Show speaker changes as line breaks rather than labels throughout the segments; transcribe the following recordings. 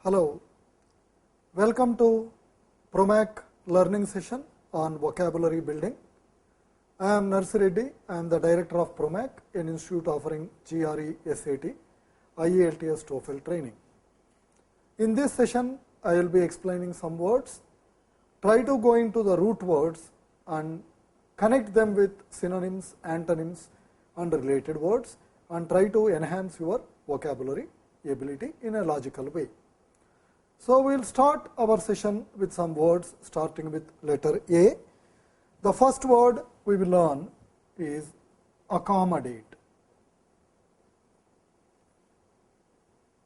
Hello, welcome to Promac learning session on vocabulary building. I am Narsi Reddy. I am the director of Promac, an institute offering GRE, SAT, IELTS, TOEFL training. In this session, I will be explaining some words. Try to go into the root words and connect them with synonyms, antonyms and related words, and try to enhance your vocabulary ability in a logical way. So, we will start our session with some words starting with letter A. The first word we will learn is accommodate.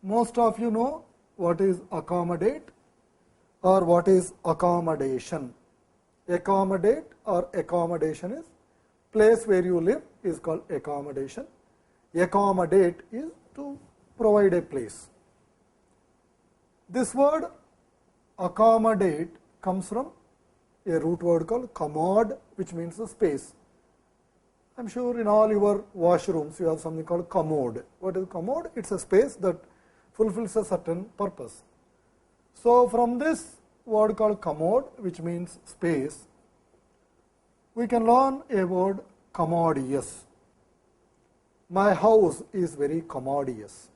Most of you know what is accommodate or what is accommodation. Accommodate or accommodation is place where you live is called accommodation. Accommodate is to provide a place. This word accommodate comes from a root word called commode, which means a space. I am sure in all your washrooms you have something called commode. What is commode? It is a space that fulfills a certain purpose. So, from this word called commode, which means space, we can learn a word commodious. My house is very commodious.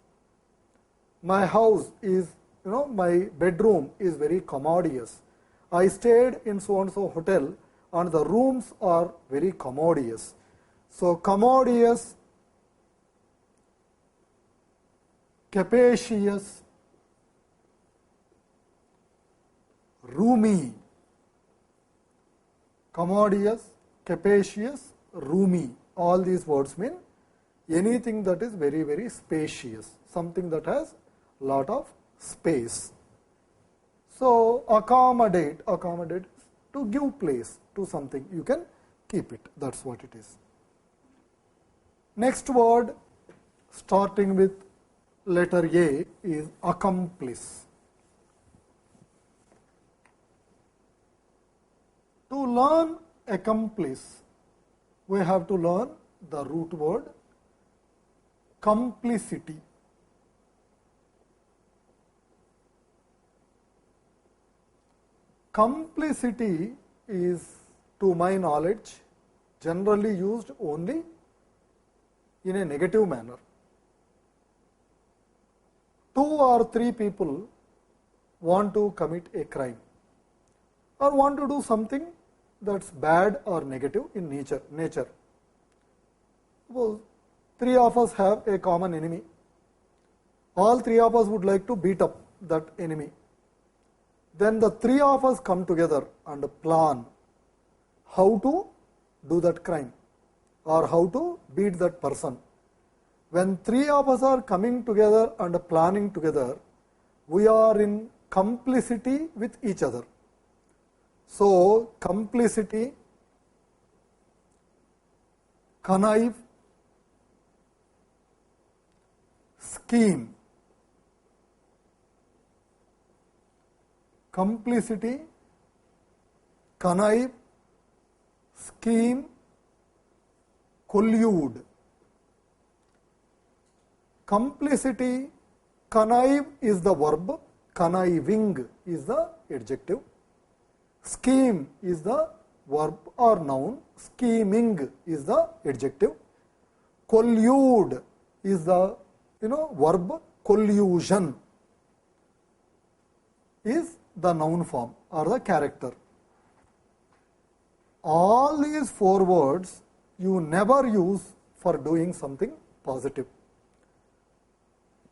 My house is, my bedroom is very commodious. I stayed in so and so hotel and the rooms are very commodious. So, commodious, capacious, roomy. Commodious, capacious, roomy. All these words mean anything that is very, very spacious, something that has lot of space. So, accommodate to give place to something, you can keep it, that is what it is. Next word starting with letter A is accomplice. To learn accomplice, we have to learn the root word complicity. Complicity is, to my knowledge, generally used only in a negative manner. 2 or 3 people want to commit a crime or want to do something that is bad or negative in nature. Suppose 3 of us have a common enemy. All 3 of us would like to beat up that enemy. Then the 3 of us come together and plan how to do that crime or how to beat that person. When 3 of us are coming together and planning together, we are in complicity with each other. So, complicity, connive, scheme. Complicity, connive, scheme, collude. Complicity, connive is the verb, conniving is the adjective, scheme is the verb or noun, scheming is the adjective, collude is the verb, collusion is the noun form or the character. All these 4 words you never use for doing something positive.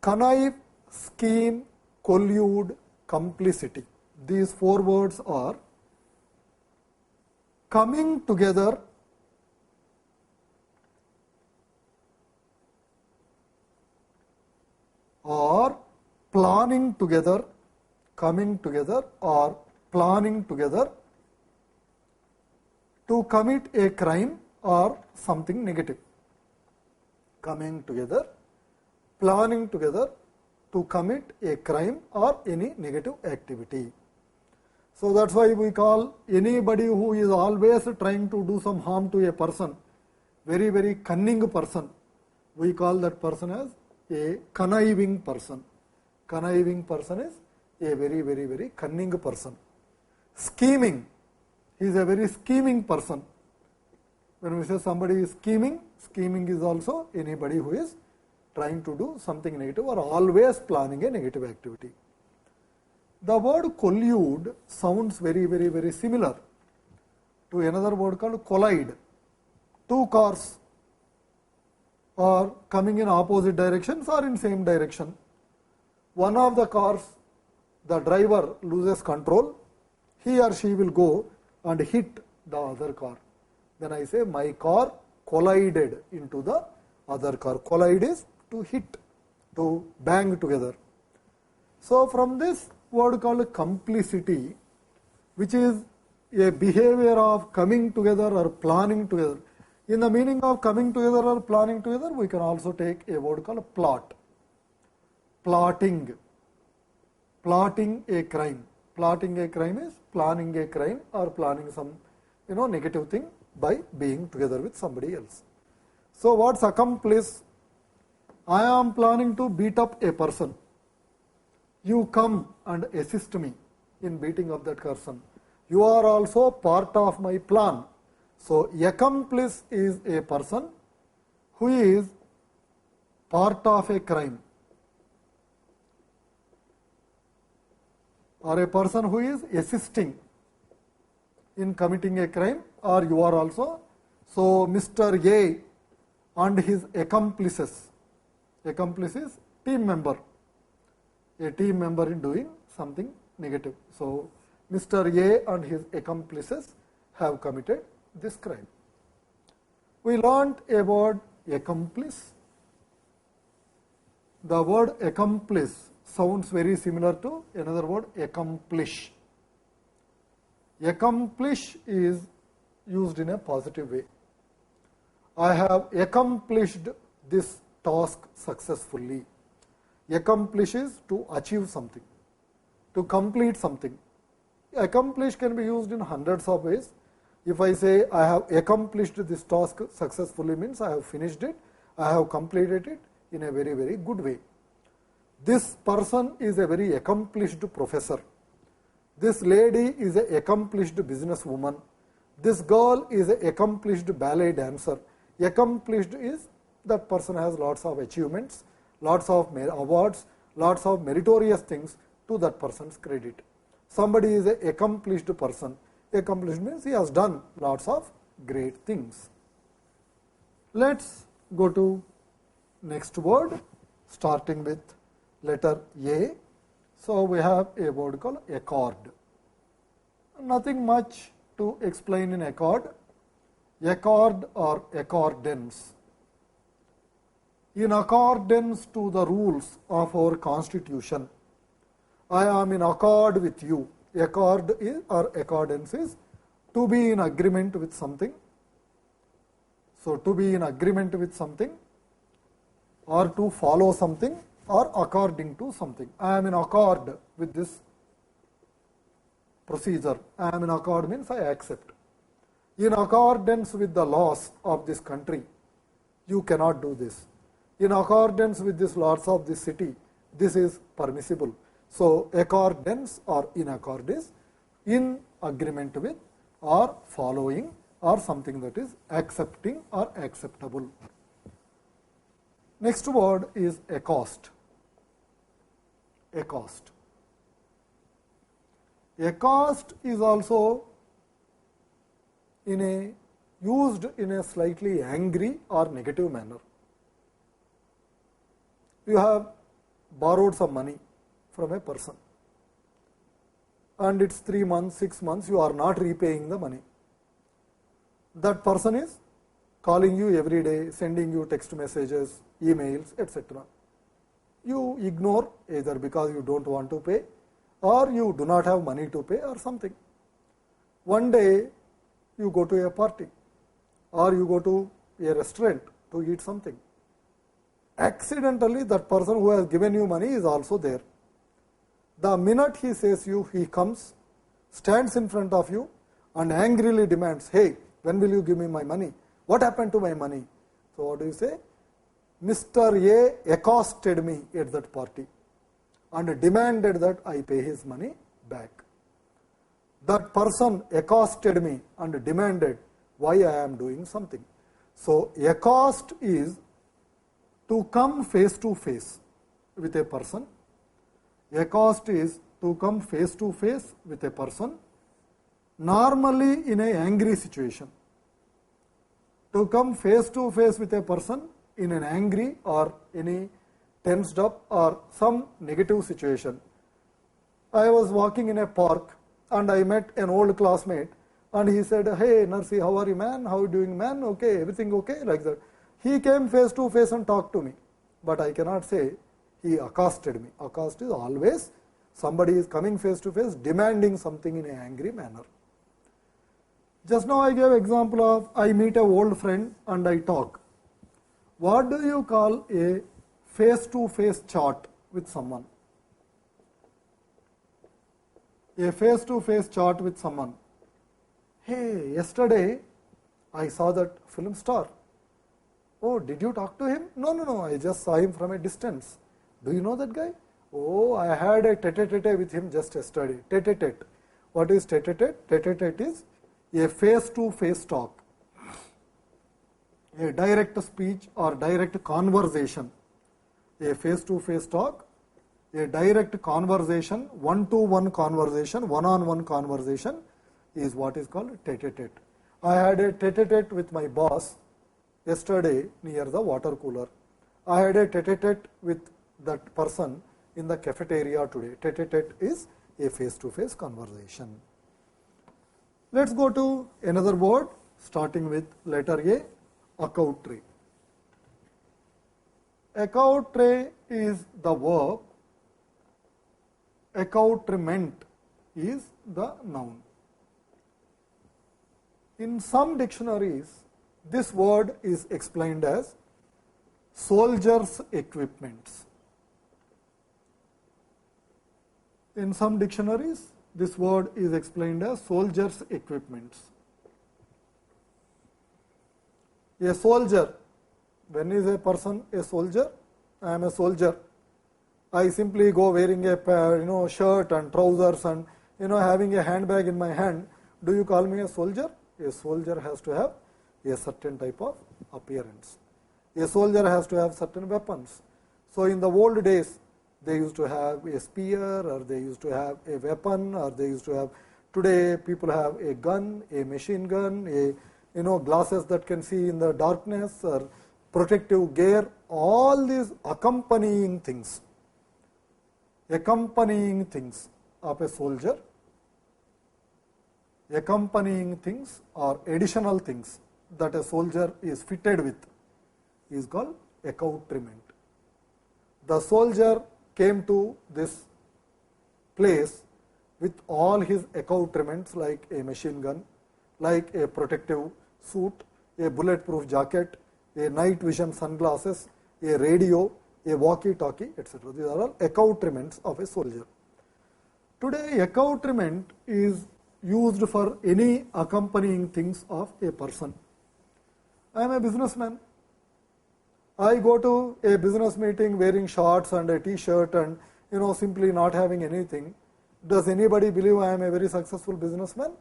Connive, scheme, collude, complicity. These 4 words are coming together or planning together, coming together or planning together to commit a crime or something negative. Coming together, planning together to commit a crime or any negative activity. So, that is why we call anybody who is always trying to do some harm to a person, very, very cunning person, we call that person as a conniving person. Conniving person is a very cunning person. Scheming, he is a very scheming person. When we say somebody is scheming, scheming is also anybody who is trying to do something negative or always planning a negative activity. The word collude sounds very similar to another word called collide. Two cars are coming in opposite directions or in same direction. One of the cars, the driver loses control, he or she will go and hit the other car. Then I say my car collided into the other car. Collide is to hit, to bang together. So from this word called complicity, which is a behavior of coming together or planning together. In the meaning of coming together or planning together, we can also take a word called plot. Plotting. Plotting a crime. Plotting a crime is planning a crime or planning some negative thing by being together with somebody else. So what's accomplice? I am planning to beat up a person. You come and assist me in beating up that person. You are also part of my plan. So accomplice is a person who is part of a crime, or a person who is assisting in committing a crime, or you are also. So Mr. A and his accomplices, accomplice is team member, a team member in doing something negative. So Mr. A and his accomplices have committed this crime. We learnt a word accomplice. The word accomplice sounds very similar to another word accomplish. Accomplish is used in a positive way. I have accomplished this task successfully. Accomplish is to achieve something, to complete something. Accomplish can be used in hundreds of ways. If I say I have accomplished this task successfully, means I have finished it, I have completed it in a very good way. This person is a very accomplished professor. This lady is an accomplished businesswoman. This girl is an accomplished ballet dancer. Accomplished is that person has lots of achievements, lots of awards, lots of meritorious things to that person's credit. Somebody is an accomplished person. Accomplished means he has done lots of great things. Let's go to next word, starting with letter A. So we have a word called accord. Nothing much to explain in accord. Accord or accordance. In accordance to the rules of our constitution, I am in accord with you. Accord is, or accordance is, to be in agreement with something. So to be in agreement with something, or to follow something, or according to something. I am in accord with this procedure. I am in accord means I accept. In accordance with the laws of this country, you cannot do this. In accordance with these laws of this city, this is permissible. So accordance or in accord is in agreement with or following or something that is accepting or acceptable. Next word is accost. Accost. Accost is also used in a slightly angry or negative manner. You have borrowed some money from a person, and it's 3 months, 6 months, you are not repaying the money. That person is calling you every day, sending you text messages, emails, etc. You ignore either because you don't want to pay or you do not have money to pay or something. One day you go to a party or you go to a restaurant to eat something. Accidentally that person who has given you money is also there. The minute he says you, he comes, stands in front of you and angrily demands, hey, when will you give me my money? What happened to my money? So what do you say? Mr. A accosted me at that party. and demanded that I pay his money back. That person accosted me and demanded why I am doing something. So, accost is to come face to face with a person. Accost is to come face to face with a person, normally in an angry situation. To come face to face with a person in an angry or any tensed up or some negative situation. I was walking in a park and I met an old classmate and he said, hey Narsi, how are you man, how are you doing man, okay, everything okay, like that. He came face to face and talked to me, but I cannot say he accosted me. Accost is always somebody is coming face to face demanding something in an angry manner. Just now I gave example of I meet a old friend and I talk. What do you call a face to face chat with someone? A face to face chat with someone. Hey, yesterday I saw that film star. Oh, did you talk to him? No, I just saw him from a distance. Do you know that guy? Oh, I had a tete-a-tete with him just yesterday. Tete-a-tete. What is tete-a-tete? Tete-a-tete is a face-to-face talk, a direct speech or direct conversation. A face-to-face talk, a direct conversation, one-to-one conversation, one-on-one conversation is what is called tete-a-tete. I had a tete-a-tete with my boss yesterday near the water cooler. I had a tete-a-tete with that person in the cafeteria today. Tete-a-tete is a face-to-face conversation. Let us go to another word starting with letter A, accoutry. Accoutry is the verb, accoutrement is the noun. In some dictionaries, this word is explained as soldiers' equipments. In some dictionaries, this word is explained as soldiers' equipments. A soldier, when is a person a soldier? I am a soldier. I simply go wearing a shirt and trousers and having a handbag in my hand. Do you call me a soldier? A soldier has to have a certain type of appearance. A soldier has to have certain weapons. So in the old days, they used to have a spear, or they used to have a weapon, or they used to have, today people have a gun, a machine gun, glasses that can see in the darkness, or protective gear, all these accompanying things of a soldier, accompanying things or additional things that a soldier is fitted with is called accoutrement. The soldier came to this place with all his accoutrements like a machine gun, like a protective suit, a bulletproof jacket, a night vision sunglasses, a radio, a walkie-talkie, etc. These are all accoutrements of a soldier. Today, accoutrement is used for any accompanying things of a person. I am a businessman. I go to a business meeting wearing shorts and a t-shirt and simply not having anything. Does anybody believe I am a very successful businessman?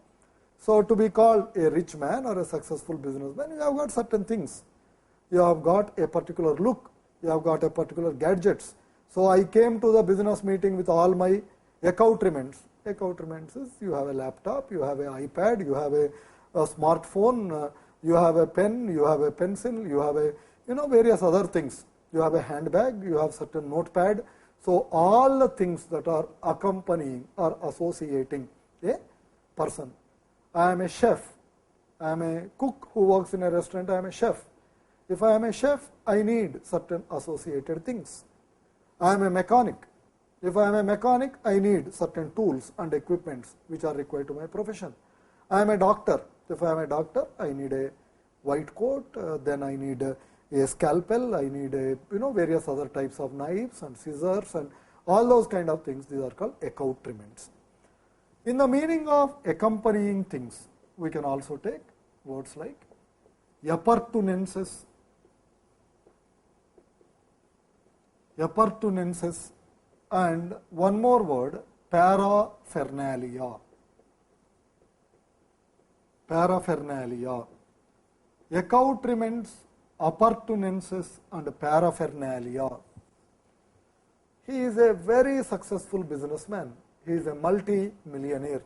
So to be called a rich man or a successful businessman, you have got certain things. You have got a particular look, you have got a particular gadgets. So I came to the business meeting with all my accoutrements. Accoutrements is you have a laptop, you have an iPad, you have a smartphone, you have a pen, you have a pencil, you have a various other things. You have a handbag, you have certain notepad. So all the things that are accompanying or associating a person. I am a chef. I am a cook who works in a restaurant. I am a chef. If I am a chef, I need certain associated things. I am a mechanic. If I am a mechanic, I need certain tools and equipments which are required to my profession. I am a doctor. If I am a doctor, I need a white coat, then I need a scalpel, I need various other types of knives and scissors and all those kind of things. These are called accoutrements. In the meaning of accompanying things, we can also take words like appurtenances. Appurtenances and one more word, paraphernalia. Paraphernalia. Accoutrements, appurtenances and paraphernalia. He is a very successful businessman. He is a multi-millionaire.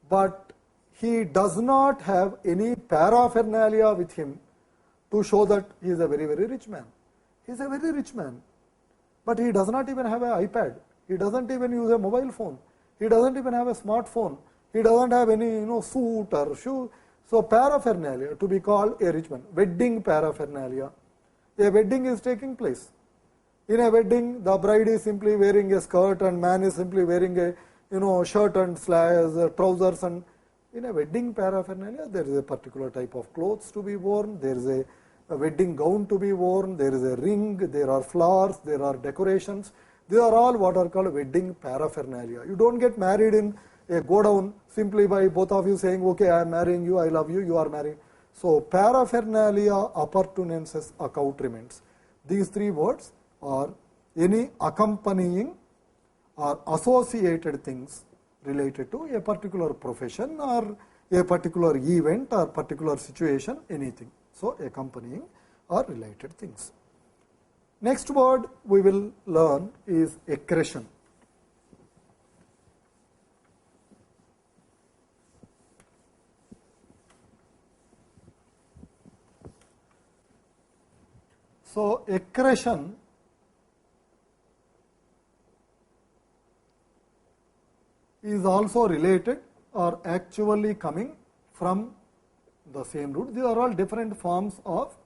But he does not have any paraphernalia with him to show that he is a very, very rich man. He is a very rich man. But he does not even have an iPad. He doesn't even use a mobile phone. He doesn't even have a smartphone. He doesn't have any suit or shoe. So paraphernalia to be called a rich man. Wedding paraphernalia. A wedding is taking place. In a wedding, the bride is simply wearing a skirt and man is simply wearing a shirt and trousers. And in a wedding paraphernalia, there is a particular type of clothes to be worn. There is a wedding gown to be worn. There is a ring. There are flowers. There are decorations. These are all what are called wedding paraphernalia. You don't get married in a go down simply by both of you saying, okay, I am marrying you, I love you, you are married. So paraphernalia, appurtenances, accoutrements. These three words are any accompanying or associated things related to a particular profession or a particular event or particular situation, anything. So accompanying or related things. Next word we will learn is accretion. So accretion is also related or actually coming from the same root. These are all different forms of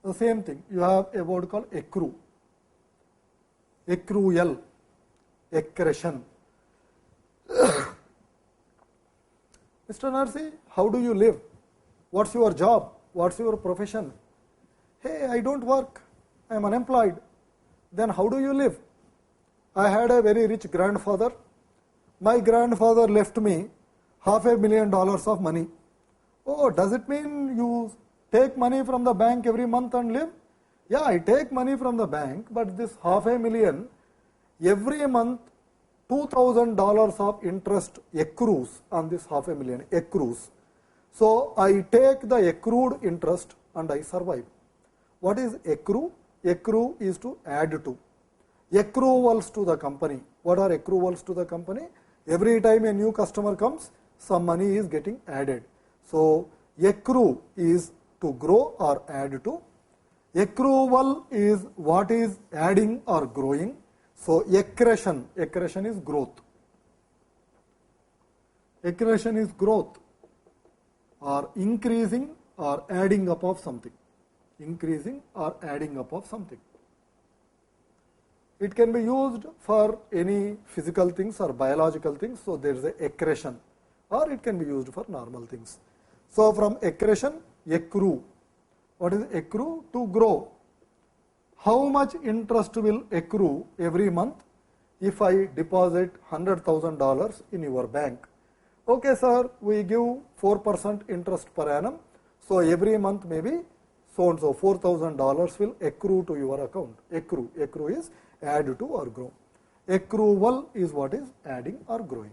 the same thing. You have a word called accrue, accrual, accretion. Mr. Narsi, how do you live? What's your job? What's your profession? Hey, I don't work. I am unemployed. Then how do you live? I had a very rich grandfather. My grandfather left me $500,000 of money. Oh, does it mean you take money from the bank every month and live? Yeah, I take money from the bank, but this $500,000, every month $2,000 of interest accrues on this $500,000, accrues. So I take the accrued interest and I survive. What is accrue? Accrue is to add to. Accruals to the company. What are accruals to the company? Every time a new customer comes, some money is getting added. So accrue is to grow or add to. Accrual is what is adding or growing. So accretion, accretion is growth. Accretion is growth or increasing or adding up of something. Increasing or adding up of something. It can be used for any physical things or biological things. So there is a accretion, or it can be used for normal things. So from accretion, accrue. What is accrue? To grow. How much interest will accrue every month if I deposit $100,000 in your bank? Okay, sir, we give 4% interest per annum. So every month maybe so and so $4,000 will accrue to your account. Accrue. Accrue is add to or grow. Accrual is what is adding or growing.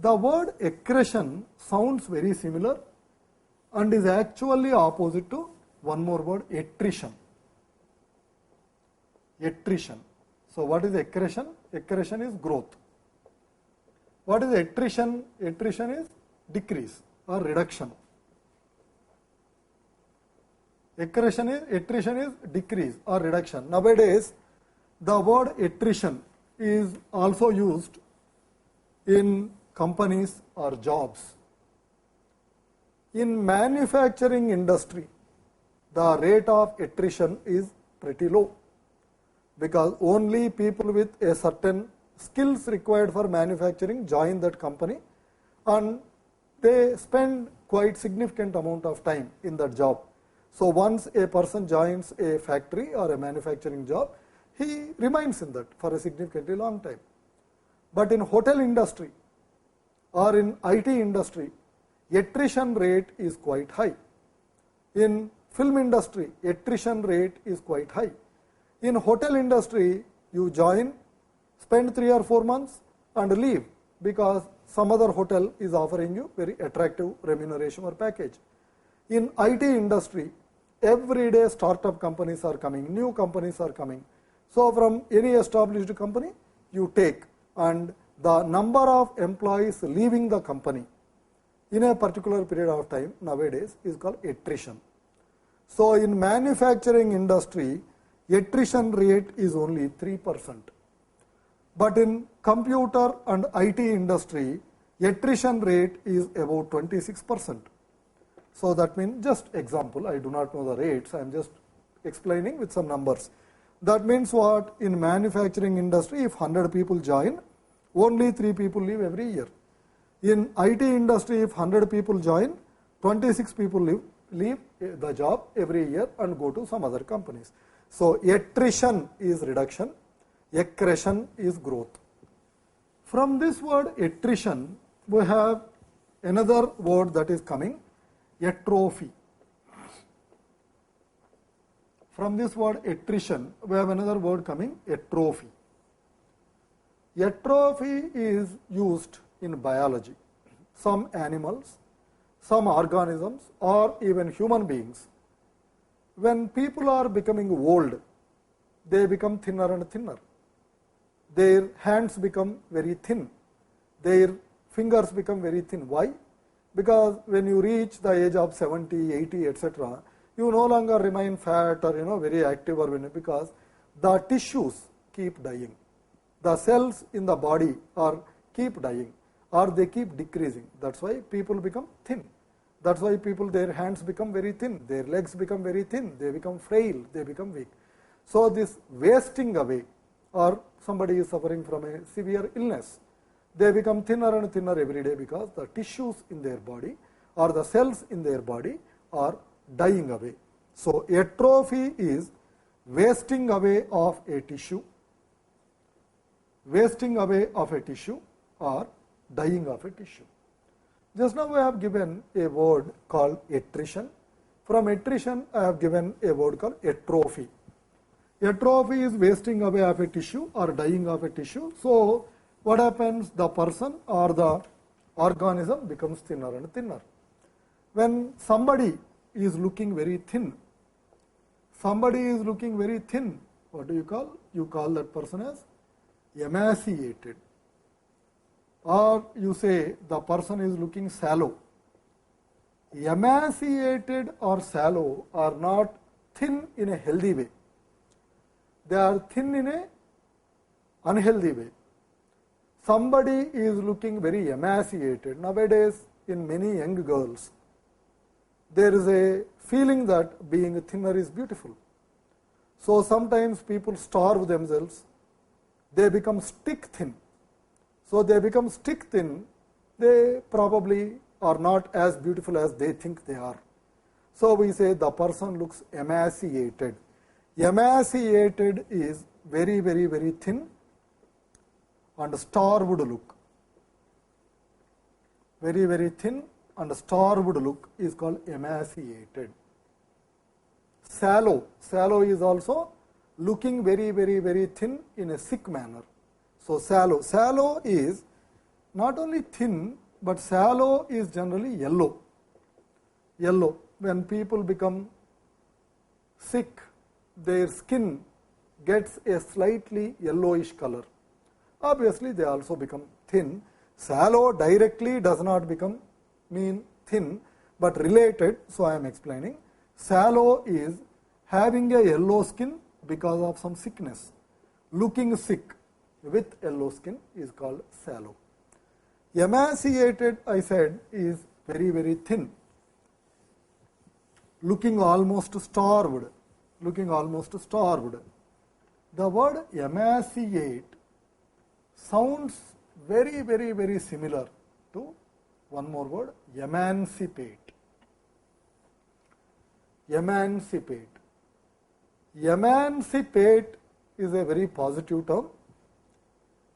The word accretion sounds very similar and is actually opposite to one more word, attrition. Attrition. So what is accretion? Accretion is growth. What is attrition? Attrition is decrease or reduction. Attrition is decrease or reduction. Nowadays, the word attrition is also used in companies or jobs. In manufacturing industry, the rate of attrition is pretty low because only people with a certain skills required for manufacturing join that company and they spend quite significant amount of time in that job. So once a person joins a factory or a manufacturing job, he remains in that for a significantly long time. But in hotel industry or in IT industry, attrition rate is quite high. In film industry, attrition rate is quite high. In hotel industry, You join, spend 3 or 4 months and leave because some other hotel is offering you very attractive remuneration or package. In IT industry, every day startup companies are coming, new companies are coming. So from any established company, you take, and the number of employees leaving the company in a particular period of time nowadays is called attrition. So in manufacturing industry, attrition rate is only 3%. But in computer and IT industry, attrition rate is about 26%. So that means, just example, I do not know the rates, I am just explaining with some numbers. That means what? In manufacturing industry, if 100 people join, only 3 people leave every year. In IT industry, if 100 people join, 26 people leave the job every year and go to some other companies. So attrition is reduction, accretion is growth. From this word attrition, we have another word that is coming, atrophy. From this word attrition, we have another word coming, atrophy. Atrophy is used in biology. Some animals, some organisms, or even human beings, when people are becoming old, they become thinner and thinner. Their hands become very thin. Their fingers become very thin. Why? Because when you reach the age of 70, 80, etc., you no longer remain fat or very active, or because the tissues keep dying. The cells in the body are keep dying, or they keep decreasing. That's why people become thin. That's why people, their hands become very thin, their legs become very thin, they become frail, they become weak. So this wasting away, or somebody is suffering from a severe illness, they become thinner and thinner every day because the tissues in their body or the cells in their body are dying away. So atrophy is wasting away of a tissue, wasting away of a tissue, or dying of a tissue. Just now we have given a word called attrition. From attrition I have given a word called atrophy. Atrophy is wasting away of a tissue or dying of a tissue. So what happens? The person or the organism becomes thinner and thinner. When somebody is looking very thin, what do you call? You call that person as emaciated. Or you say the person is looking sallow. Emaciated or sallow are not thin in a healthy way. They are thin in a unhealthy way. Somebody is looking very emaciated. Nowadays, in many young girls, there is a feeling that being thinner is beautiful. So sometimes people starve themselves. They become stick thin. So they become stick thin, they probably are not as beautiful as they think they are. So we say the person looks emaciated. Emaciated is very, very, very thin and starved look. Very, very thin and starved look is called emaciated. Sallow. Sallow is also looking very, very, very thin in a sick manner. So sallow. Sallow is not only thin, but sallow is generally yellow. Yellow. When people become sick, their skin gets a slightly yellowish color. Obviously, they also become thin. Sallow directly does not mean thin, but related. So I am explaining. Sallow is having a yellow skin because of some sickness. Looking sick with yellow skin is called sallow. Emaciated, I said, is very, very thin. Looking almost starved. Looking almost starved. The word emaciate sounds very, very, very similar to one more word, emancipate. Emancipate. Emancipate is a very positive term.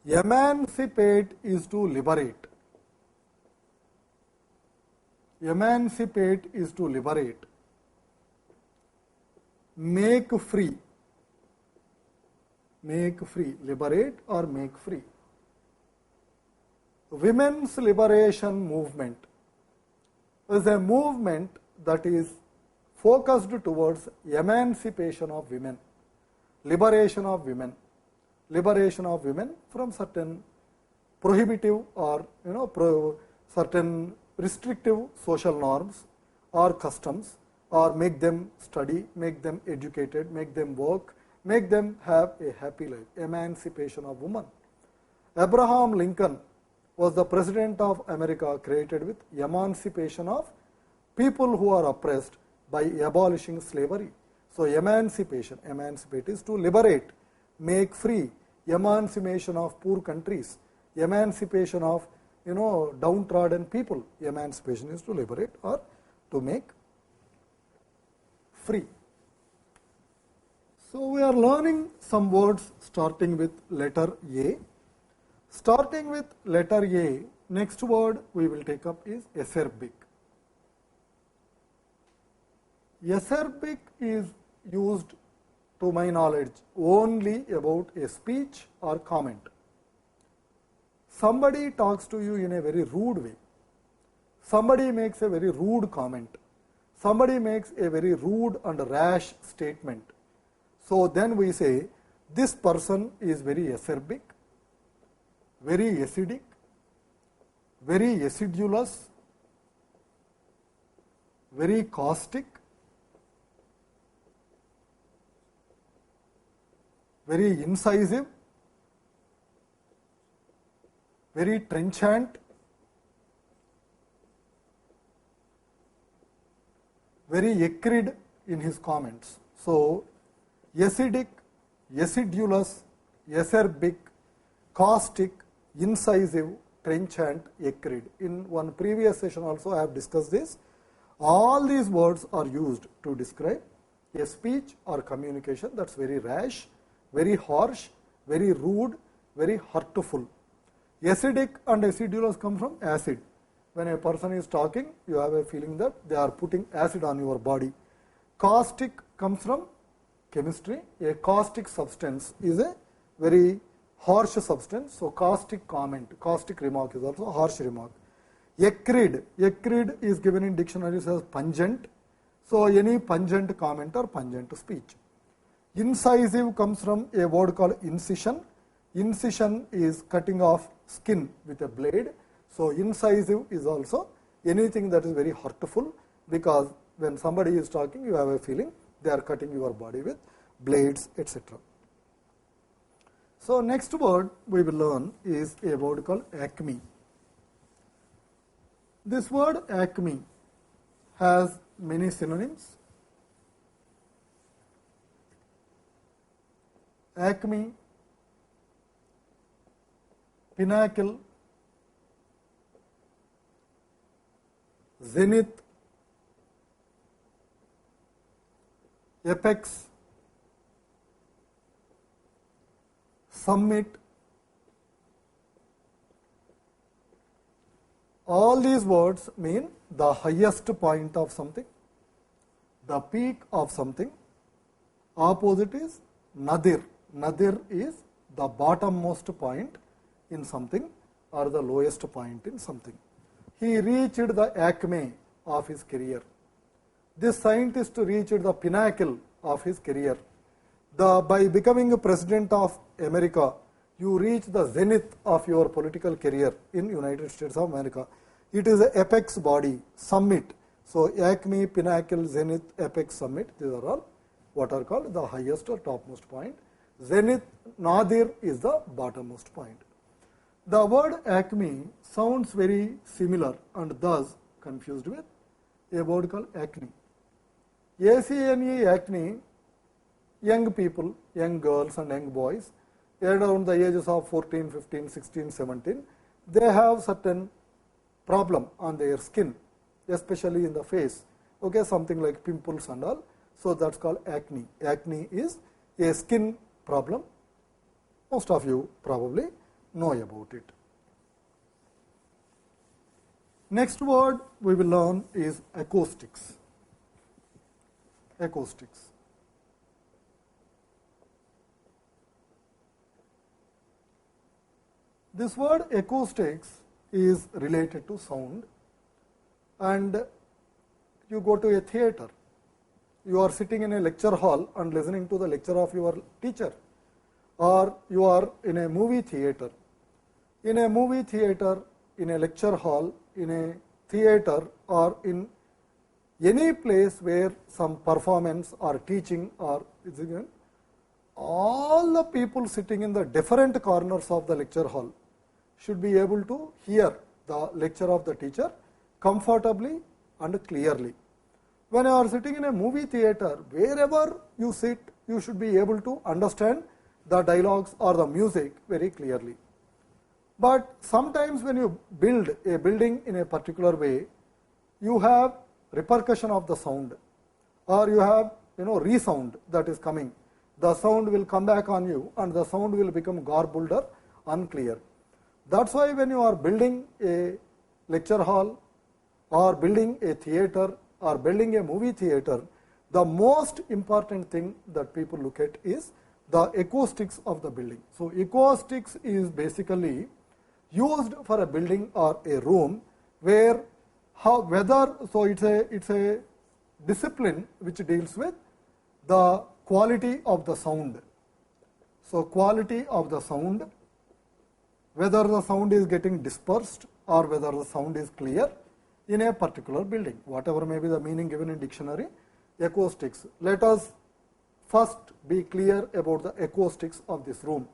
Emancipate is to liberate. Emancipate is to liberate. Make free. make free, liberate or make free. Women's liberation movement is a movement that is focused towards emancipation of women, liberation of women from certain prohibitive or certain restrictive social norms or customs, or make them study, make them educated, make them work, make them have a happy life. Emancipation of women. Abraham Lincoln was the president of America credited with emancipation of people who are oppressed by abolishing slavery. So, emancipate is to liberate, make free, emancipation of poor countries, emancipation of downtrodden people. Emancipation is to liberate or to make free. So, we are learning some words starting with letter A. Starting with letter A, next word we will take up is acerbic. Acerbic is used, to my knowledge, only about a speech or comment. Somebody talks to you in a very rude way. Somebody makes a very rude comment. Somebody makes a very rude and rash statement. So, then we say this person is very acerbic, very acidic, very acidulous, very caustic, very incisive, very trenchant, very acrid in his comments. So, acidic, acidulous, acerbic, caustic, incisive, trenchant, acrid. In one previous session also I have discussed this. All these words are used to describe a speech or communication that is very rash, very harsh, very rude, very hurtful. Acidic and acidulous come from acid. When a person is talking, you have a feeling that they are putting acid on your body. Caustic comes from chemistry. A caustic substance is a very harsh substance. So, caustic comment, caustic remark is also a harsh remark. Acrid, acrid is given in dictionaries as pungent. So, any pungent comment or pungent speech. Incisive comes from a word called incision. Incision is cutting off skin with a blade. So, incisive is also anything that is very hurtful, because when somebody is talking, you have a feeling they are cutting your body with blades, etc. So, next word we will learn is a word called acme. This word acme has many synonyms. Acme, pinnacle, zenith, apex, summit. All these words mean the highest point of something, the peak of something. Opposite is nadir. Nadir is the bottommost point in something or the lowest point in something. He reached the acme of his career. This scientist reached the pinnacle of his career. By becoming a president of America, you reach the zenith of your political career in United States of America. It is an apex body, summit. So, acme, pinnacle, zenith, apex, summit, these are all what are called the highest or topmost point. Zenith, nadir is the bottommost point. The word acme sounds very similar and thus confused with a word called acne. ACNE, acne, young people, young girls and young boys around the ages of 14, 15, 16, 17, they have certain problem on their skin, especially in the face, okay, something like pimples and all. So, that is called acne. Acne is a skin problem. Most of you probably know about it. Next word we will learn is acoustics. Acoustics. This word acoustics is related to sound, and you go to a theater, you are sitting in a lecture hall and listening to the lecture of your teacher, or you are in a movie theater. In a movie theater, in a lecture hall, in a theater, or in any place where some performance or teaching or all the people sitting in the different corners of the lecture hall should be able to hear the lecture of the teacher comfortably and clearly. When you are sitting in a movie theater, wherever you sit, you should be able to understand the dialogues or the music very clearly. But sometimes when you build a building in a particular way, you have repercussion of the sound, or you have resound that is coming. The sound will come back on you and the sound will become garbled or unclear. That is why when you are building a lecture hall or building a theater or building a movie theater, the most important thing that people look at is the acoustics of the building. So, acoustics is basically used for a building or a room where so it's a discipline which deals with the quality of the sound. So, quality of the sound, whether the sound is getting dispersed or whether the sound is clear in a particular building, whatever may be the meaning given in dictionary, acoustics. Let us first be clear about the acoustics of this room.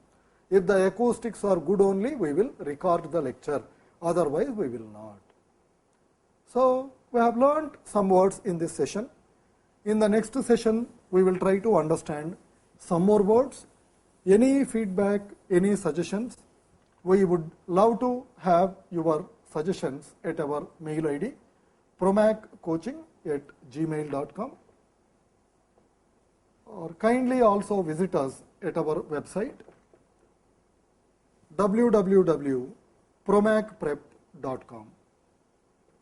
If the acoustics are good only, we will record the lecture, otherwise we will not. So, we have learned some words in this session. In the next session, we will try to understand some more words. Any feedback, any suggestions, we would love to have your suggestions at our mail ID promaccoaching@gmail.com, or kindly also visit us at our website www.promacprep.com.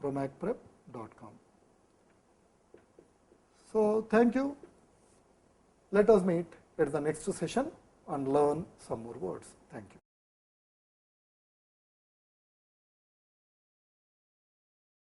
promacprep.com. So, thank you. Let us meet at the next session and learn some more words. Thank you.